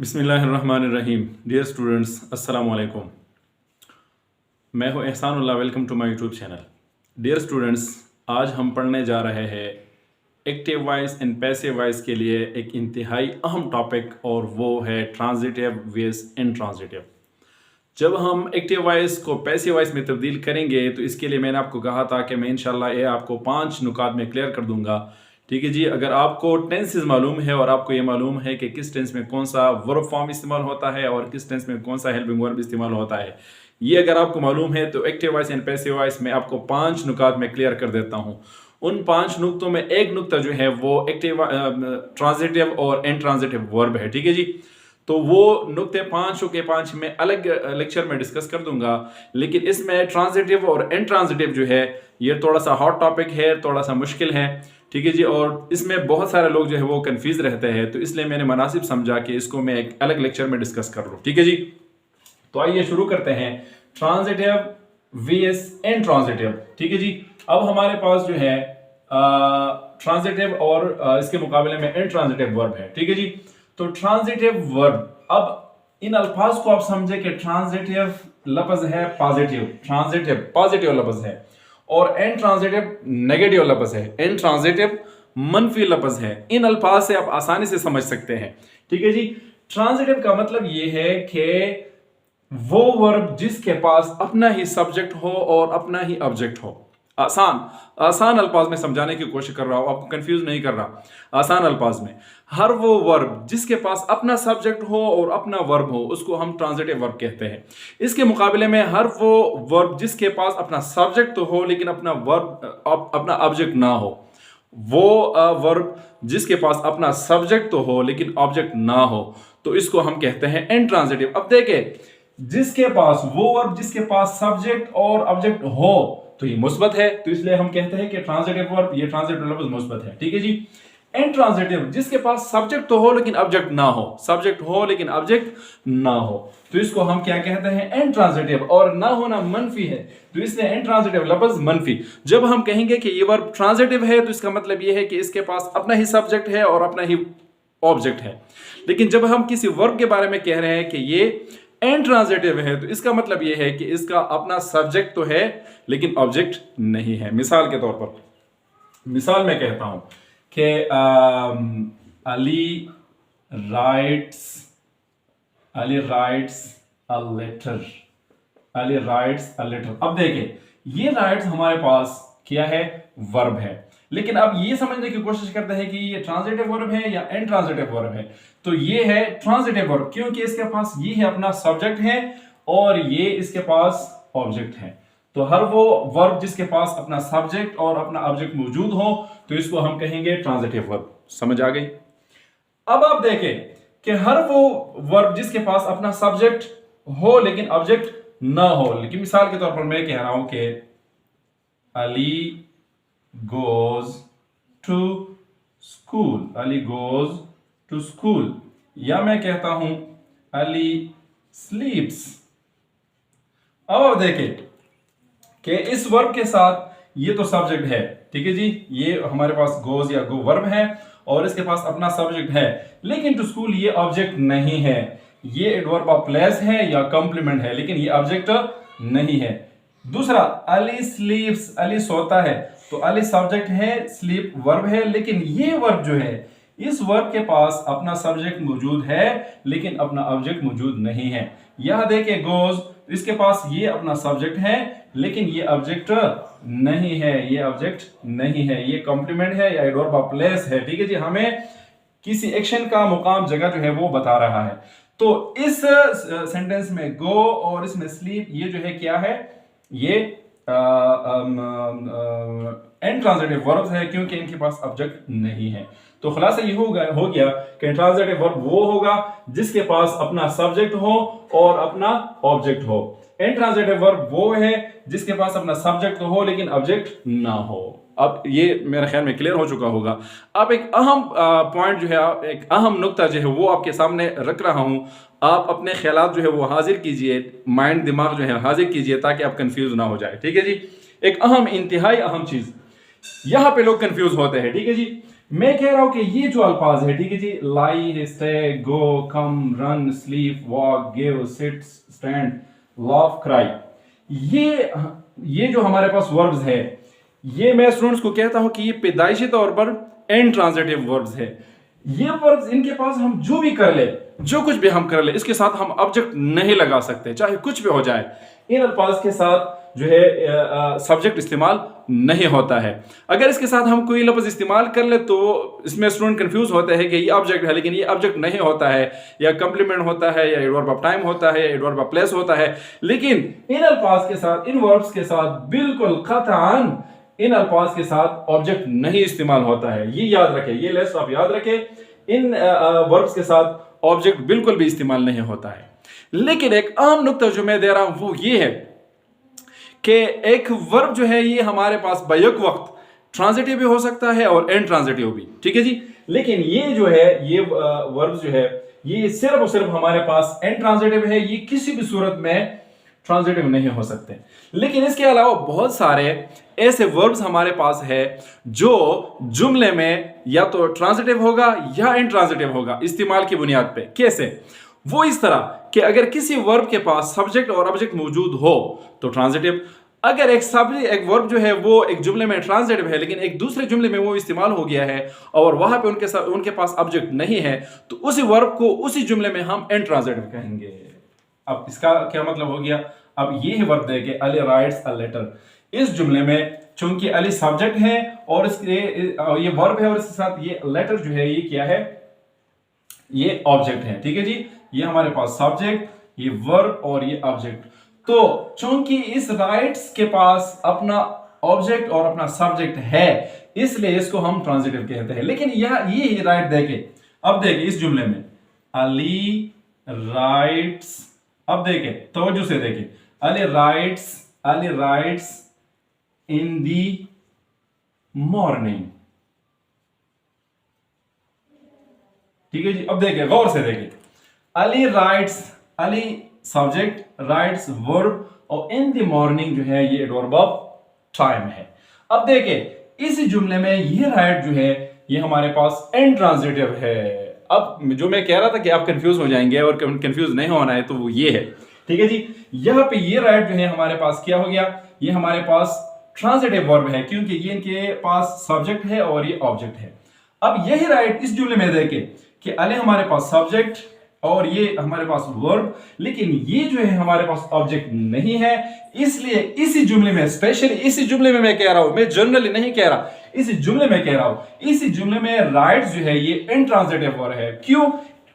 बिस्मिल्लाहिर्रहमानिर्रहीम। Dear students, अस्सलाम वालेकुम। मैं हूं Ehsanullah. Welcome to my YouTube channel. Dear students, आज हम पढ़ने जा रहे हैं active voice and passive voice के लिए एक इंतहाई अहम टॉपिक, और वो है ट्रांजिटिव वॉइस इंट्रांजिटिव। जब हम एक्टिव वॉइस को पैसिव वॉइस में तब्दील करेंगे तो इसके लिए मैंने आपको कहा था कि मैं इंशाल्लाह ये आपको 5 नुकात में क्लियर कर दूंगा। ठीक है जी। अगर आपको टेंसेस मालूम है और आपको ये मालूम है कि किस टेंस में कौन सा वर्ब फॉर्म इस्तेमाल होता है और किस टेंस में कौन सा हेल्पिंग वर्ब इस्तेमाल होता है, ये अगर आपको मालूम है तो active voice and passive voice में आपको 5 नुकात में क्लियर कर देता हूँ। उन 5 नुक्तों में एक नुक्ता जो है वो एक्टिव ट्रांजिटिव और इंट्रांजिटिव वर्ब है। ठीक है जी। तो वो नुक्ते 5 के 5 में अलग लेक्चर में डिस्कस कर दूंगा, लेकिन इसमें ट्रांजिटिव और इंट्रांजिटिव जो है ये थोड़ा सा हॉट टॉपिक है, थोड़ा सा मुश्किल है। ठीक है जी। और इसमें बहुत सारे लोग जो है वो कंफ्यूज रहते हैं, तो इसलिए मैंने मुनासिब समझा कि इसको मैं एक अलग लेक्चर में डिस्कस कर लूँ। ठीक है जी। तो आइए शुरू करते हैं। Transitive V S intransitive. ठीक है जी। अब हमारे पास जो है ट्रांजिटिव और इसके मुकाबले में इंट्रांजिटिव वर्ब है। ठीक है जी। तो ट्रांजिटिव वर्ब, अब इन अल्फाज को आप समझे कि ट्रांजिटिव लफ्ज है पॉजिटिव, ट्रांजिटिव पॉजिटिव लफ्ज है, और इंट्रांजिटिव नेगेटिव लफ्ज है, इंट्रांजिटिव मनफी लफ्ज है। इन अल्फाज से आप आसानी से समझ सकते हैं। ठीक है जी। ट्रांजिटिव का मतलब यह है कि वो वर्ब जिसके पास अपना ही सब्जेक्ट हो और अपना ही ऑब्जेक्ट हो। आसान अल्फाज में समझाने की कोशिश कर रहा हूं, आपको कंफ्यूज नहीं कर रहा। आसान अल्फाज में हर वो वर्ब जिसके पास अपना सब्जेक्ट हो और अपना वर्ब हो उसको हम ट्रांजिटिव वर्ब कहते हैं। इसके मुकाबले में हर वो वर्ब जिसके पास अपना सब्जेक्ट तो हो लेकिन अपना वर्ब अपना ऑब्जेक्ट ना हो, वो वर्ब जिसके पास अपना सब्जेक्ट तो हो लेकिन ऑब्जेक्ट ना हो, तो इसको हम कहते हैं इंट्रांजिटिव। अब देखें, जिसके पास वो वर्ब जिसके पास सब्जेक्ट और ऑब्जेक्ट हो तो ये मुस्बत है, तो इसलिए हम कहते हैं कि ट्रांजिटिव वर्ब, ये ट्रांजिटिव लफ्ज मुस्बत है। ठीक है जी। इंट्रांजिटिव, जिसके पास सब्जेक्ट तो हो लेकिन ऑब्जेक्ट ना हो, सब्जेक्ट हो लेकिन ऑब्जेक्ट ना हो, तो इसको हम क्या कहते हैं? इंट्रांजिटिव। और ना होना मनफी है, तो इसलिए इंट्रांजिटिव लफ्ज मनफी। जब हम कहेंगे कि ये वर्ब ट्रांजिटिव है तो इसका मतलब ये है कि इसके पास अपना ही सब्जेक्ट है और अपना ही ऑब्जेक्ट है। लेकिन जब हम किसी वर्ब के बारे में कह रहे हैं कि ये इंट्रांजिटिव है तो इसका मतलब यह है कि इसका अपना सब्जेक्ट तो है लेकिन ऑब्जेक्ट नहीं है। मिसाल के तौर पर, मिसाल में कहता हूं कि Ali writes a letter, Ali writes a letter. अब देखिए, ये राइट्स हमारे पास क्या है? वर्ब है। लेकिन अब ये समझने की कोशिश करते हैं कि ये ट्रांजिटिव वर्ब है या इंट्रांजिटिव वर्ब है। तो ये है ट्रांजिटिव वर्ब, क्योंकि इसके पास ये है अपना सब्जेक्ट है और ये इसके पास ऑब्जेक्ट है। तो हर वो वर्ब जिसके पास अपना सब्जेक्ट और अपना ऑब्जेक्ट मौजूद हो तो इसको हम कहेंगे ट्रांजिटिव वर्ब। समझ आ गई? अब आप देखें कि हर वो वर्ब जिसके पास अपना सब्जेक्ट हो लेकिन ऑब्जेक्ट ना हो, लेकिन मिसाल के तौर पर मैं कह रहा हूं कि Ali goes to school, Ali goes to school, या मैं कहता हूं अली sleeps। अब देखें कि इस वर्ब के साथ ये तो सब्जेक्ट है, ठीक है जी, ये हमारे पास goes या go वर्ब है और इसके पास अपना सब्जेक्ट है, लेकिन टू स्कूल ये ऑब्जेक्ट नहीं है। ये एडवर्ब ऑफ प्लेस है या कॉम्प्लीमेंट है, लेकिन ये ऑब्जेक्ट नहीं है। दूसरा, अली स्लीप्स, अली सोता है, तो अली सब्जेक्ट है, स्लीप वर्ब है, लेकिन ये वर्ब जो है इस वर्ब के पास अपना सब्जेक्ट मौजूद है लेकिन अपना ऑब्जेक्ट मौजूद नहीं है। यहां देखिए गोज, इसके पास ये अपना सब्जेक्ट है लेकिन ये ऑब्जेक्ट नहीं है, ये ऑब्जेक्ट नहीं है, ये कॉम्प्लीमेंट है या एडवर्ब ऑफ प्लेस है। ठीक है जी। हमें किसी एक्शन का मुकाम, जगह जो है वो बता रहा है। तो इस सेंटेंस में गो और इसमें स्लीप, ये जो है क्या है? ये इंट्रांजिटिव वर्ब्स है क्योंकि इनके पास ऑब्जेक्ट नहीं है। तो खुलासा ये हो गया कि इंट्रांजिटिव वर्ब वो होगा जिसके पास अपना सब्जेक्ट हो और अपना ऑब्जेक्ट हो। इंट्रांजिटिव वर्ब वो है जिसके पास अपना सब्जेक्ट तो हो लेकिन ऑब्जेक्ट ना हो। अब ये मेरे ख्याल में क्लियर हो चुका होगा। अब एक अहम पॉइंट जो है, एक अहम नुक्ता जो है वो आपके सामने रख रहा हूं। आप अपने ख्यालात जो है वो हाजिर कीजिए, माइंड दिमाग जो है हाजिर कीजिए ताकि आप कंफ्यूज ना हो जाए। ठीक है जी। एक अहम, इंतहाई अहम चीज, यहां पे लोग कंफ्यूज होते हैं। ठीक है जी। मैं कह रहा हूं कि ये जो अल्फाज है, ठीक है जी, lie, stay, go, come, run, sleep, walk, give, sit, stand, laugh, cry, ये जो हमारे पास वर्ब्स है, ये मैं स्टूडेंट्स को कहता हूं कि ये पैदाइशी तौर पर इंट्रांजिटिव वर्ब्स है। ये वर्ब्स, इनके पास हम जो भी कर ले, जो कुछ भी हम कर ले, इसके साथ हम ऑब्जेक्ट नहीं लगा सकते, चाहे कुछ भी हो जाए। इन अल्फाज के साथ जो है सब्जेक्ट इस्तेमाल नहीं होता है। अगर इसके साथ हम कोई लफ्ज इस्तेमाल कर ले तो इसमें स्टूडेंट कंफ्यूज होते हैं कि ये ऑब्जेक्ट है, लेकिन ये ऑब्जेक्ट नहीं होता है, या कंप्लीमेंट होता है, या एडवर्ब ऑफ टाइम होता है, या एडवर्ब ऑफ प्लेस होता है। लेकिन इन अल्फाज के साथ, इन वर्ब्स के साथ बिल्कुल कतअन इन अल्फाज के साथ ऑब्जेक्ट नहीं इस्तेमाल होता है। ये याद रखें, ये लेस आप याद रखें, इन वर्ब्स के साथ ऑब्जेक्ट बिल्कुल भी इस्तेमाल नहीं होता है। लेकिन एक अहम नुक्ता जो मैं दे रहा हूं वो ये है कि एक वर्ब जो है ये हमारे पास बैक वक्त ट्रांजिटिव भी हो सकता है और इंट्रांजिटिव भी, ठीक है जी। लेकिन ये जो है, ये वर्ब जो है, ये सिर्फ और सिर्फ हमारे पास इंट्रांजिटिव है, ये किसी भी सूरत में ट्रांजिटिव नहीं हो सकते। लेकिन इसके अलावा बहुत सारे ऐसे वर्ब्स हमारे पास है जो जुमले में या तो ट्रांजिटिव होगा या इंट्रांजिटिव होगा इस्तेमाल की बुनियाद पे। कैसे? वो इस तरह कि अगर किसी वर्ब के पास सब्जेक्ट और ऑब्जेक्ट मौजूद हो तो ट्रांजिटिव, अगर एक वर्ब जो है वो एक जुमले में ट्रांजिटिव है लेकिन एक दूसरे जुमले में वो इस्तेमाल हो गया है और वहां पे उनके पास ऑब्जेक्ट नहीं है, तो उसी वर्ब को उसी जुमले में हम इंट्रांजिटिव कहेंगे। अब इसका क्या मतलब हो गया? अब ये है वर्ब देखे अली राइट्स अ लेटर। इस जुमले में चूंकि अली सब्जेक्ट है और ये वर्ब है और इसके साथ ये लेटर जो है ये क्या है? ये ऑब्जेक्ट है, ठीक है जी। ये हमारे पास सब्जेक्ट, ये वर्ब और ये ऑब्जेक्ट। तो चूंकि इस राइट्स के पास अपना ऑब्जेक्ट और अपना सब्जेक्ट है, इसलिए इसको हम ट्रांजिटिव कहते हैं। लेकिन ये राइट देखे, अब देखे इस जुमले में अली राइट्स, अब देखे तवज्जो से देखे, अली राइट्स इन दी मॉर्निंग, ठीक है जी। अब देखे, गौर से देखे, Ali rights, Ali subject, rights verb, और इन द मॉर्निंग जो है ये एडवर्ब ऑफ टाइम है। अब देखे इस जुमले में ये राइट जो है ये हमारे पास इंट्रांजिटिव है। अब जो मैं कह रहा था कि आप कंफ्यूज हो जाएंगे और कंफ्यूज नहीं होना है, तो वो ये है, ठीक है जी। यहां पे ये राइट जो है हमारे पास क्या हो गया? ये हमारे पास ट्रांजिटिव वर्ब है क्योंकि ये इनके पास सब्जेक्ट है और ये ऑब्जेक्ट है। अब यही राइट इस जुमले में देखे कि अले हमारे पास सब्जेक्ट और ये हमारे पास वर्ब, लेकिन ये जो है हमारे पास ऑब्जेक्ट नहीं है, इसलिए इसी जुमले में, स्पेशली इसी जुमले में मैं कह रहा हूं, मैं जनरली नहीं कह रहा, इसी जुमले में कह रहा हूं, इसी जुमले में राइट जो है ये इंट्रांजिटिव वर्ब है। क्यों?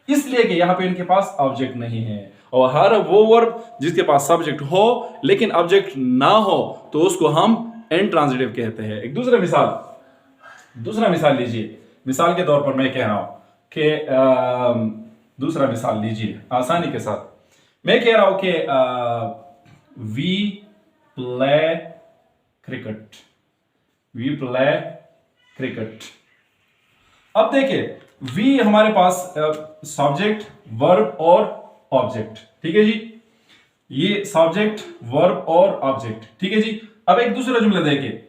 इसलिए कि यहां पे इनके पास ऑब्जेक्ट नहीं है, और हर वो वर्ब जिसके पास सब्जेक्ट हो लेकिन ऑब्जेक्ट ना हो तो उसको हम इंट्रांजिटिव कहते हैं। एक दूसरा मिसाल लीजिए। मिसाल के तौर पर मैं कह रहा हूं कि दूसरा मिसाल लीजिए आसानी के साथ। मैं कह रहा हूं कि वी प्ले क्रिकेट। अब देखिए, वी हमारे पास सब्जेक्ट, वर्ब और ऑब्जेक्ट, ठीक है जी। ये सब्जेक्ट, वर्ब और ऑब्जेक्ट, ठीक है जी। अब एक दूसरा जुमला देखिए,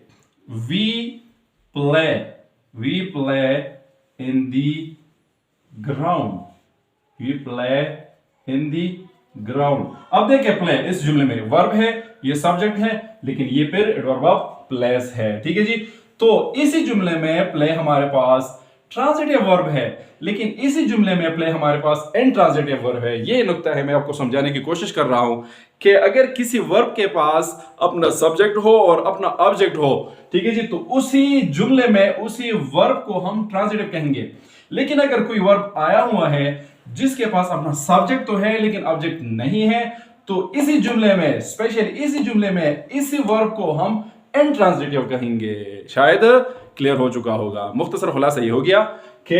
we play in the ground, we play in the ground. अब देखिए, प्ले इस जुमले में वर्ब है, ये सब्जेक्ट है, लेकिन ये फिर एडवर्ब ऑफ प्लेस है, ठीक है जी। तो इसी जुमले में प्ले हमारे पास ट्रांजिटिव वर्ब है, लेकिन इसी जुमले में प्ले हमारे पास इंट्रांजिटिव वर्ब है। ये नुक्ता है, मैं आपको समझाने की कोशिश कर रहा हूं कि अगर किसी वर्ब के पास अपना सब्जेक्ट हो और अपना ऑब्जेक्ट हो, ठीक है जी, तो उसी जुमले में उसी वर्ब को हम ट्रांजिटिव कहेंगे। लेकिन अगर कोई वर्ब आया हुआ है जिसके पास अपना सब्जेक्ट तो है लेकिन ऑब्जेक्ट नहीं है, तो इसी जुमले में, स्पेशली इसी जुमले में, इसी वर्ब को हम इंट्रांजिटिव कहेंगे। शायद क्लियर हो चुका होगा। मुख्तसर खुलासा ये हो गया कि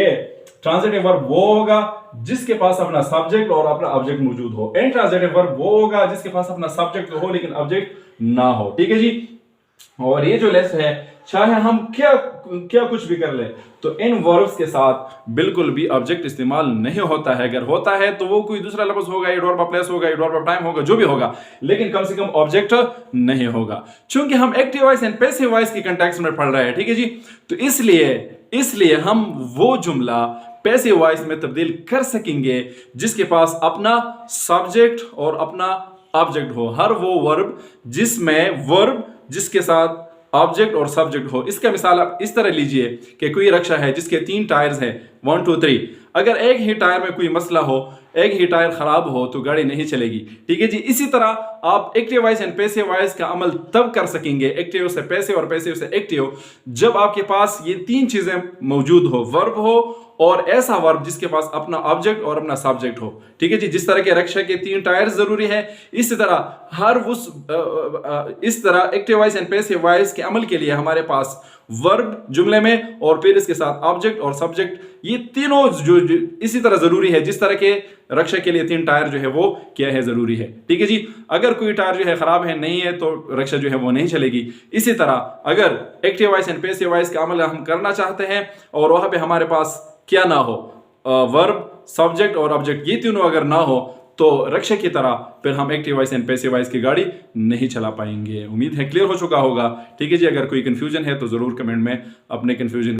ट्रांजिटिव वर्ब वो होगा जिसके पास अपना सब्जेक्ट और अपना ऑब्जेक्ट मौजूद हो, इंट्रांजिटिव वर्ब वो होगा जिसके पास अपना सब्जेक्ट हो लेकिन ऑब्जेक्ट ना हो, ठीक है जी। और ये जो लेसन है चाहे हम क्या क्या कुछ भी कर ले, तो इन वर्ब्स के साथ बिल्कुल भी ऑब्जेक्ट इस्तेमाल नहीं होता है। अगर होता है तो वो कोई दूसरा लफ्ज होगा, ये वर्ब ऑफ प्लेस होगा, ये वर्ब ऑफ टाइम होगा, जो भी होगा, लेकिन कम से कम ऑब्जेक्ट नहीं होगा। चूंकि हम active voice and passive voice की कंटेक्स्ट में पढ़ रहे हैं, ठीक है जी, तो इसलिए हम वो जुमला पैसिव वॉइस में तब्दील कर सकेंगे जिसके पास अपना सब्जेक्ट और अपना ऑब्जेक्ट हो। हर वो वर्ब जिसके साथ ऑब्जेक्ट और सब्जेक्ट हो। इसका मिसाल आप इस तरह लीजिए कि कोई रिक्शा है जिसके 3 टायर्स हैं, 1 2 3। अगर एक ही टायर में कोई मसला हो, एक ही टायर खराब हो, तो गाड़ी नहीं चलेगी, ठीक है जी। इसी तरह आप active voice and passive voice का अमल तब कर सकेंगे, एक्टिव से पैसिव और पैसिव से एक्टिव, जब आपके पास ये 3 चीजें मौजूद हो, वर्ब हो और ऐसा वर्ब जिसके पास अपना ऑब्जेक्ट और अपना सब्जेक्ट हो, ठीक है जी। जिस तरह के रिक्शा के 3 टायर जरूरी है, इसी तरह active voice and passive voice के अमल के लिए हमारे पास वर्ब जुमले में और फिर इसके साथ ऑब्जेक्ट और सब्जेक्ट, ये तीनों जो इसी तरह जरूरी है जिस तरह के रिक्शा के लिए 3 टायर जो है वो क्या है, जरूरी है, ठीक है जी। अगर कोई टायर जो है खराब है, नहीं है, तो रिक्शा जो है वो नहीं चलेगी। इसी तरह अगर active voice and passive voice का अमल हम करना चाहते हैं और वहां पे हमारे पास क्या ना हो, वर्ब, सब्जेक्ट और ऑब्जेक्ट, ये तीनों अगर ना हो, तो रिक्शा की तरह फिर हम active voice and passive voice की गाड़ी नहीं चला पाएंगे। उम्मीद है क्लियर हो चुका होगा, ठीक है जी। अगर कोई कंफ्यूजन है तो जरूर कमेंट में अपने कंफ्यूजन